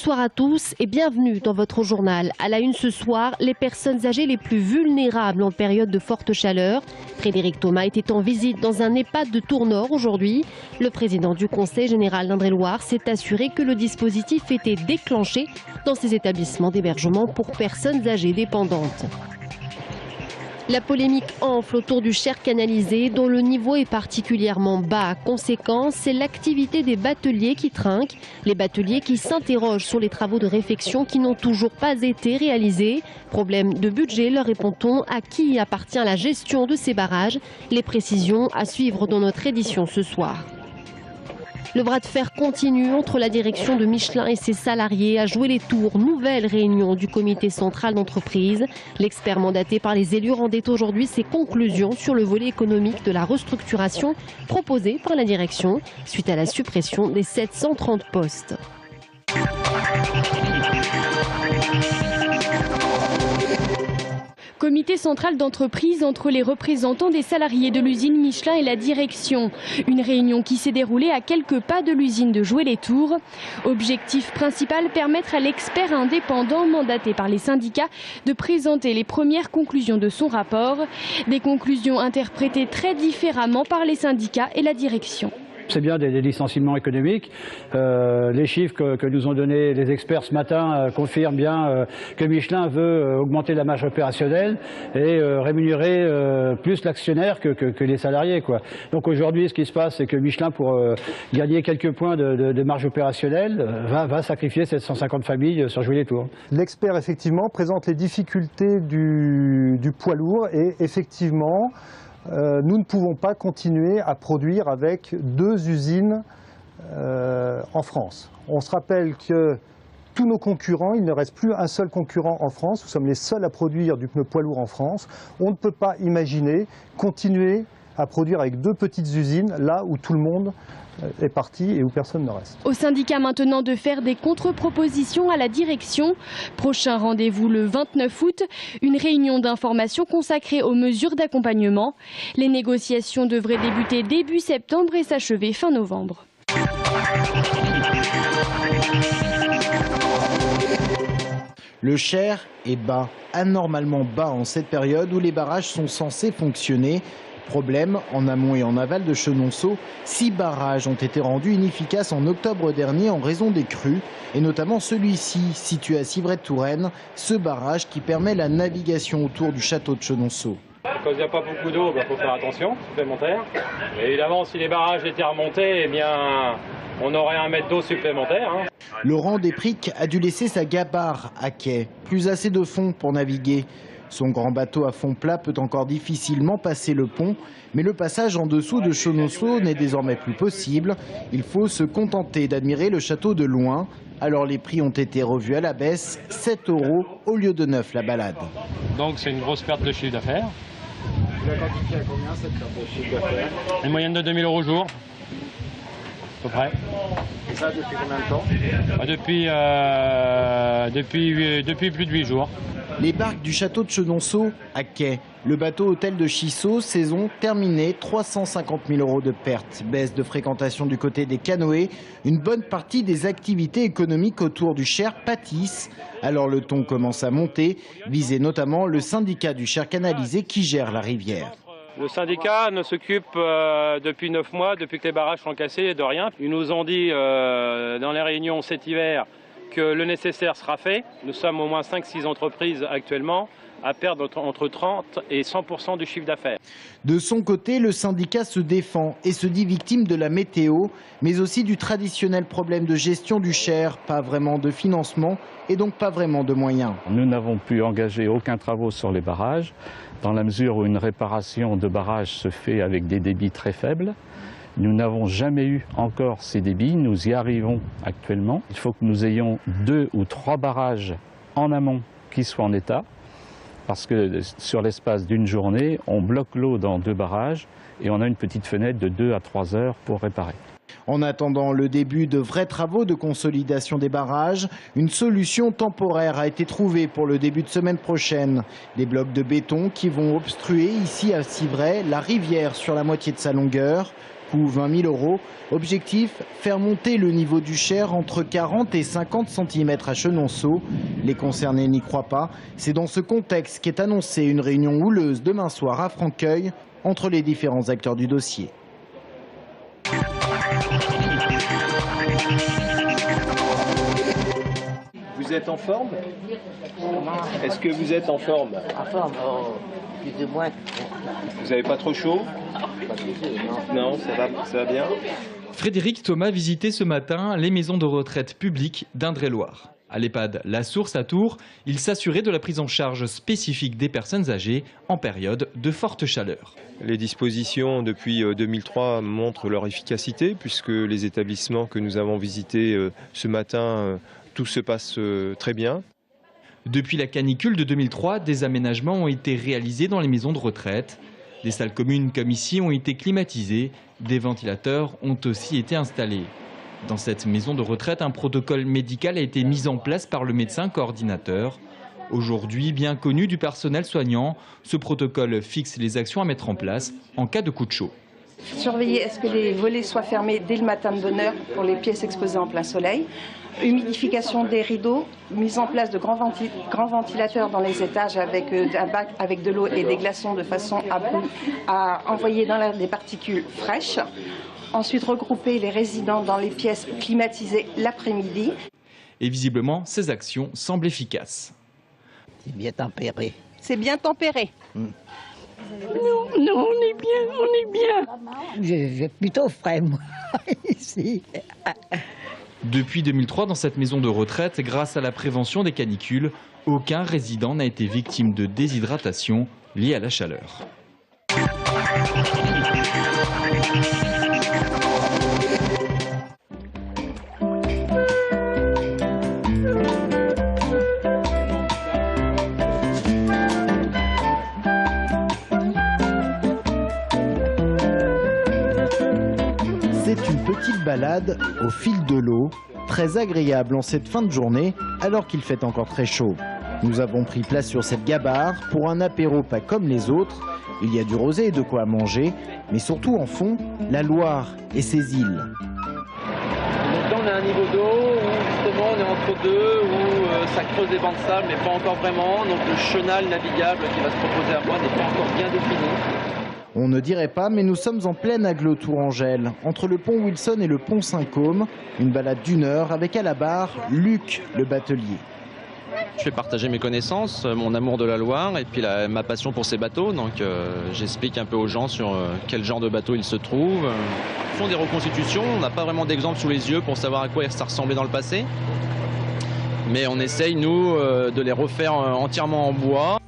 Bonsoir à tous et bienvenue dans votre journal. À la une ce soir, les personnes âgées les plus vulnérables en période de forte chaleur. Frédéric Thomas était en visite dans un EHPAD de Tours-Nord aujourd'hui. Le président du Conseil général d'Indre-et-Loire s'est assuré que le dispositif était déclenché dans ces établissements d'hébergement pour personnes âgées dépendantes. La polémique enfle autour du Cher canalisé dont le niveau est particulièrement bas. Conséquence, c'est l'activité des bateliers qui trinquent. Les bateliers qui s'interrogent sur les travaux de réfection qui n'ont toujours pas été réalisés. Problème de budget, leur répond-on, à qui appartient la gestion de ces barrages. Les précisions à suivre dans notre édition ce soir. Le bras de fer continue entre la direction de Michelin et ses salariés à jouer les tours. Nouvelle réunion du comité central d'entreprise. L'expert mandaté par les élus rendait aujourd'hui ses conclusions sur le volet économique de la restructuration proposée par la direction suite à la suppression des 730 postes. Comité central d'entreprise entre les représentants des salariés de l'usine Michelin et la direction. Une réunion qui s'est déroulée à quelques pas de l'usine de Joué-les-Tours. Objectif principal, permettre à l'expert indépendant mandaté par les syndicats de présenter les premières conclusions de son rapport. Des conclusions interprétées très différemment par les syndicats et la direction. C'est bien des licenciements économiques. Les chiffres que nous ont donnés les experts ce matin confirment bien que Michelin veut augmenter la marge opérationnelle et rémunérer plus l'actionnaire que les salariés, quoi. Donc aujourd'hui, ce qui se passe, c'est que Michelin, pour gagner quelques points de marge opérationnelle, va sacrifier 750 familles sur Joué-les-Tours. L'expert, effectivement, présente les difficultés du poids lourd et effectivement, nous ne pouvons pas continuer à produire avec deux usines en France. On se rappelle que tous nos concurrents, il ne reste plus un seul concurrent en France. Nous sommes les seuls à produire du pneu poids lourd en France. On ne peut pas imaginer continuer à produire avec deux petites usines là où tout le monde est parti et où personne ne reste. Au syndicat maintenant de faire des contre-propositions à la direction. Prochain rendez-vous le 29 août, une réunion d'information consacrée aux mesures d'accompagnement. Les négociations devraient débuter début septembre et s'achever fin novembre. Le Cher est bas, anormalement bas en cette période où les barrages sont censés fonctionner. Problème, en amont et en aval de Chenonceau, 6 barrages ont été rendus inefficaces en octobre dernier en raison des crues, et notamment celui-ci, situé à Civray-Touraine, ce barrage qui permet la navigation autour du château de Chenonceau. Quand il n'y a pas beaucoup d'eau, il faut faire attention, supplémentaire. Et évidemment, si les barrages étaient remontés, eh bien, on aurait 1 mètre d'eau supplémentaire. Laurent Despriques a dû laisser sa gabarre à quai, plus assez de fond pour naviguer. Son grand bateau à fond plat peut encore difficilement passer le pont, mais le passage en dessous de Chenonceau n'est désormais plus possible. Il faut se contenter d'admirer le château de loin. Alors les prix ont été revus à la baisse, 7 € au lieu de 9 la balade. Donc c'est une grosse perte de chiffre d'affaires. Vous la quantifiez à combien cette perte de chiffre d'affaires? Une moyenne de 2000 € au jour, à peu près. Et ça depuis combien de temps? Depuis plus de 8 jours. Les barques du château de Chenonceau à quai. Le bateau hôtel de Chissot, saison terminée, 350 000 € de pertes. Baisse de fréquentation du côté des canoës. Une bonne partie des activités économiques autour du Cher pâtissent. Alors le ton commence à monter, visé notamment le syndicat du Cher canalisé qui gère la rivière. Le syndicat ne s'occupe depuis 9 mois, depuis que les barrages sont cassés, de rien. Ils nous ont dit dans les réunions cet hiver que le nécessaire sera fait. Nous sommes au moins 5-6 entreprises actuellement à perdre entre 30 et 100% du chiffre d'affaires. De son côté, le syndicat se défend et se dit victime de la météo, mais aussi du traditionnel problème de gestion du Cher, pas vraiment de financement et donc pas vraiment de moyens. Nous n'avons pu engager aucun travaux sur les barrages, dans la mesure où une réparation de barrage se fait avec des débits très faibles. Nous n'avons jamais eu encore ces débits, nous y arrivons actuellement. Il faut que nous ayons 2 ou 3 barrages en amont qui soient en état, parce que sur l'espace d'une journée, on bloque l'eau dans 2 barrages et on a une petite fenêtre de 2 à 3 heures pour réparer. En attendant le début de vrais travaux de consolidation des barrages, une solution temporaire a été trouvée pour le début de semaine prochaine. Des blocs de béton qui vont obstruer ici à Civray la rivière sur la moitié de sa longueur. coût 20 000 €. Objectif, faire monter le niveau du Cher entre 40 et 50 cm à Chenonceau. Les concernés n'y croient pas. C'est dans ce contexte qu'est annoncée une réunion houleuse demain soir à Franqueuil entre les différents acteurs du dossier. Vous êtes en forme? Est-ce que vous êtes en forme? En forme, plus ou moins. Vous n'avez pas trop chaud? Non, ça va bien. Frédéric Thomas visitait ce matin les maisons de retraite publiques d'Indre-et-Loire. À l'EHPAD La Source à Tours, il s'assurait de la prise en charge spécifique des personnes âgées en période de forte chaleur. Les dispositions depuis 2003 montrent leur efficacité puisque les établissements que nous avons visités ce matin, tout se passe très bien. Depuis la canicule de 2003, des aménagements ont été réalisés dans les maisons de retraite. Des salles communes comme ici ont été climatisées, des ventilateurs ont aussi été installés. Dans cette maison de retraite, un protocole médical a été mis en place par le médecin coordinateur. Aujourd'hui, bien connu du personnel soignant, ce protocole fixe les actions à mettre en place en cas de coup de chaud. Surveiller à ce que les volets soient fermés dès le matin de bonne heure pour les pièces exposées en plein soleil. Humidification des rideaux, mise en place de grands ventilateurs dans les étages avec un bac avec de l'eau et des glaçons de façon à envoyer dans l'air des particules fraîches. Ensuite, regrouper les résidents dans les pièces climatisées l'après-midi. Et visiblement, ces actions semblent efficaces. C'est bien tempéré. C'est bien tempéré. Non, on est bien. J'ai plutôt frais, moi, ici. Depuis 2003, dans cette maison de retraite, grâce à la prévention des canicules, aucun résident n'a été victime de déshydratation liée à la chaleur. C'est une petite balade au fil de l'eau, très agréable en cette fin de journée alors qu'il fait encore très chaud. Nous avons pris place sur cette gabarre pour un apéro pas comme les autres. Il y a du rosé et de quoi manger, mais surtout en fond, la Loire et ses îles. Donc là on est à un niveau d'eau où justement on est entre deux, où ça creuse des bancs de sable mais pas encore vraiment. Donc le chenal navigable qui va se proposer à moi n'est pas encore bien défini. On ne dirait pas, mais nous sommes en pleine agglo Tourangelle, entre le pont Wilson et le pont Saint-Côme. Une balade d'1 heure avec à la barre Luc, le batelier. Je fais partager mes connaissances, mon amour de la Loire et puis ma passion pour ces bateaux. Donc j'explique un peu aux gens sur quel genre de bateau ils se trouvent. Ils font des reconstitutions, on n'a pas vraiment d'exemple sous les yeux pour savoir à quoi ça ressemblait dans le passé. Mais on essaye, nous, de les refaire entièrement en bois.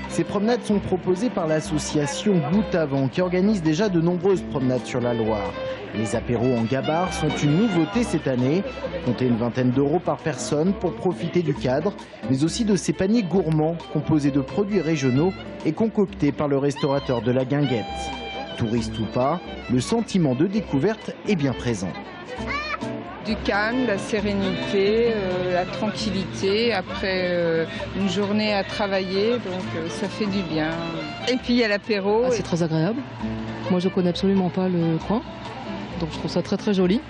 Ces promenades sont proposées par l'association Goutte Avant qui organise déjà de nombreuses promenades sur la Loire. Les apéros en gabarre sont une nouveauté cette année. Comptez une vingtaine d'euros par personne pour profiter du cadre, mais aussi de ces paniers gourmands composés de produits régionaux et concoctés par le restaurateur de la Guinguette. Touriste ou pas, le sentiment de découverte est bien présent. Du calme, la sérénité, la tranquillité après une journée à travailler, donc ça fait du bien. Et puis il y a l'apéro. C'est très agréable. Moi je connais absolument pas le coin, donc je trouve ça très très joli.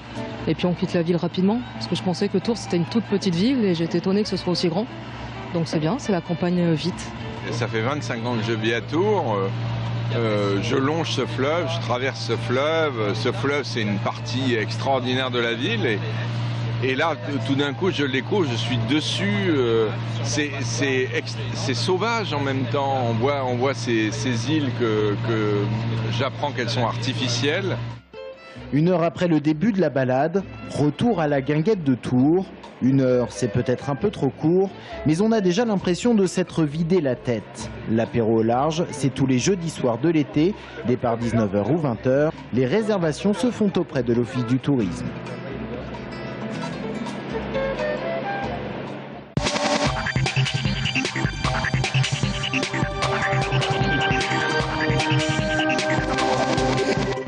Et puis on quitte la ville rapidement, parce que je pensais que Tours c'était une toute petite ville et j'étais étonnée que ce soit aussi grand. Donc c'est bien, c'est la campagne vite. Et ça fait 25 ans que je vis à Tours. Je longe ce fleuve, je traverse ce fleuve. Ce fleuve, c'est une partie extraordinaire de la ville. Et là, tout d'un coup, je le découvre, je suis dessus. C'est sauvage en même temps. On voit ces îles que j'apprends qu'elles sont artificielles. 1 heure après le début de la balade, retour à la Guinguette de Tours. 1 heure, c'est peut-être un peu trop court, mais on a déjà l'impression de s'être vidé la tête. L'apéro au large, c'est tous les jeudis soirs de l'été, départ 19h ou 20h. Les réservations se font auprès de l'Office du tourisme.